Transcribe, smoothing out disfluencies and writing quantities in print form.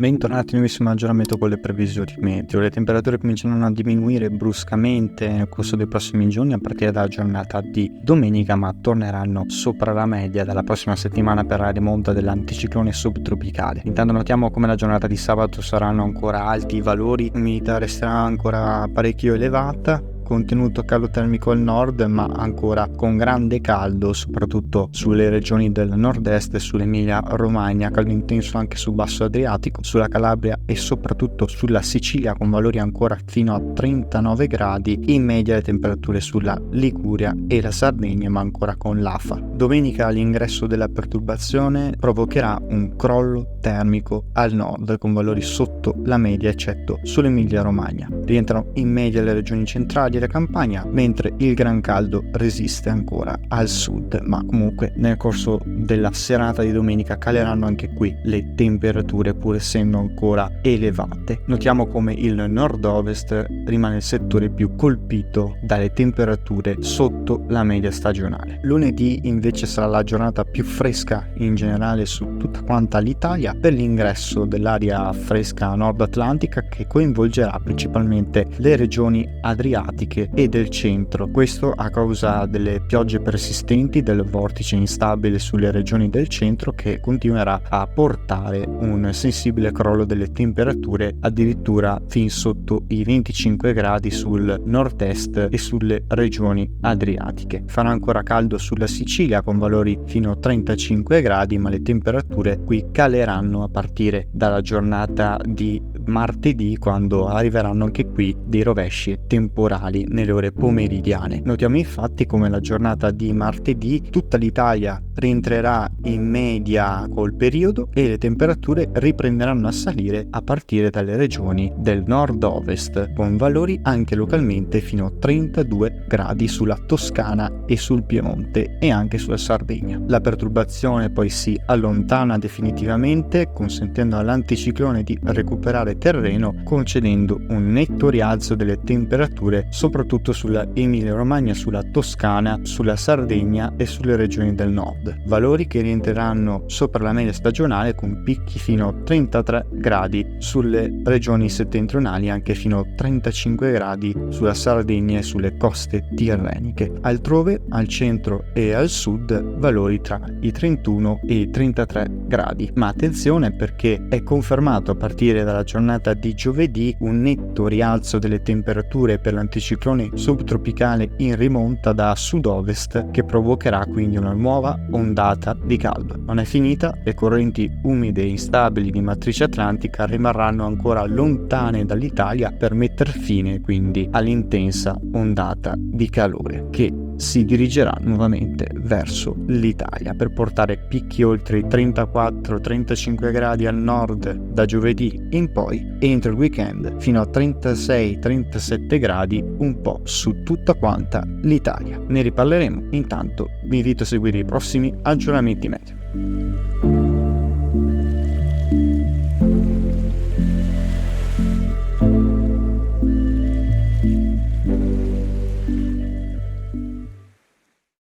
Bentornati, nuovissimo aggiornamento con le previsioni meteo. Le temperature cominceranno a diminuire bruscamente nel corso dei prossimi giorni a partire dalla giornata di domenica, ma torneranno sopra la media dalla prossima settimana per la rimonta dell'anticiclone subtropicale. Intanto notiamo come la giornata di sabato saranno ancora alti i valori, l'umidità resterà ancora parecchio elevata, contenuto calotermico al nord, ma ancora con grande caldo soprattutto sulle regioni del nord-est e sull'Emilia Romagna, caldo intenso anche sul basso Adriatico, sulla Calabria e soprattutto sulla Sicilia, con valori ancora fino a 39 gradi in media. Le temperature sulla Liguria e la Sardegna, ma ancora con l'afa. Domenica l'ingresso della perturbazione provocherà un crollo termico al nord con valori sotto la media eccetto sull'Emilia Romagna. Rientrano in media le regioni centrali e la Campania, mentre il gran caldo resiste ancora al sud, ma comunque nel corso della serata di domenica caleranno anche qui le temperature, pur essendo ancora elevate. Notiamo come il nord-ovest rimane il settore più colpito dalle temperature sotto la media stagionale. Lunedì invece sarà la giornata più fresca in generale su tutta quanta l'Italia per l'ingresso dell'aria fresca nord-atlantica che coinvolgerà principalmente le regioni adriatiche e del centro. Questo a causa delle piogge persistenti, del vortice instabile sulle regioni del centro che continuerà a portare un sensibile crollo delle temperature addirittura fin sotto i 25 gradi sul nord-est e sulle regioni adriatiche. Farà ancora caldo sulla Sicilia con valori fino a 35 gradi, ma le temperature qui caleranno a partire dalla giornata di martedì, quando arriveranno anche qui dei rovesci temporali nelle ore pomeridiane. Notiamo infatti come la giornata di martedì tutta l'Italia rientrerà in media col periodo e le temperature riprenderanno a salire a partire dalle regioni del nord-ovest, con valori anche localmente fino a 32 gradi sulla Toscana e sul Piemonte e anche sulla Sardegna. La perturbazione poi si allontana definitivamente, consentendo all'anticiclone di recuperare terreno, concedendo un netto rialzo delle temperature soprattutto sulla Emilia Romagna, sulla Toscana, sulla Sardegna e sulle regioni del nord. Valori che rientreranno sopra la media stagionale con picchi fino a 33 gradi sulle regioni settentrionali, anche fino a 35 gradi sulla Sardegna e sulle coste tirreniche. Altrove, al centro e al sud, valori tra i 31 e i 33 gradi. Ma attenzione, perché è confermato a partire dalla giornata di giovedì un netto rialzo delle temperature per l'anticiclone subtropicale in rimonta da sud-ovest, che provocherà quindi una nuova ondata di caldo. Non è finita, le correnti umide e instabili di matrice atlantica rimarranno ancora lontane dall'Italia per metter fine quindi all'intensa ondata di calore che si dirigerà nuovamente verso l'Italia per portare picchi oltre i 34-35 gradi al nord da giovedì in poi, e entro il weekend fino a 36-37 gradi un po' su tutta quanta l'Italia. Ne riparleremo. Intanto vi invito a seguire i prossimi aggiornamenti meteo.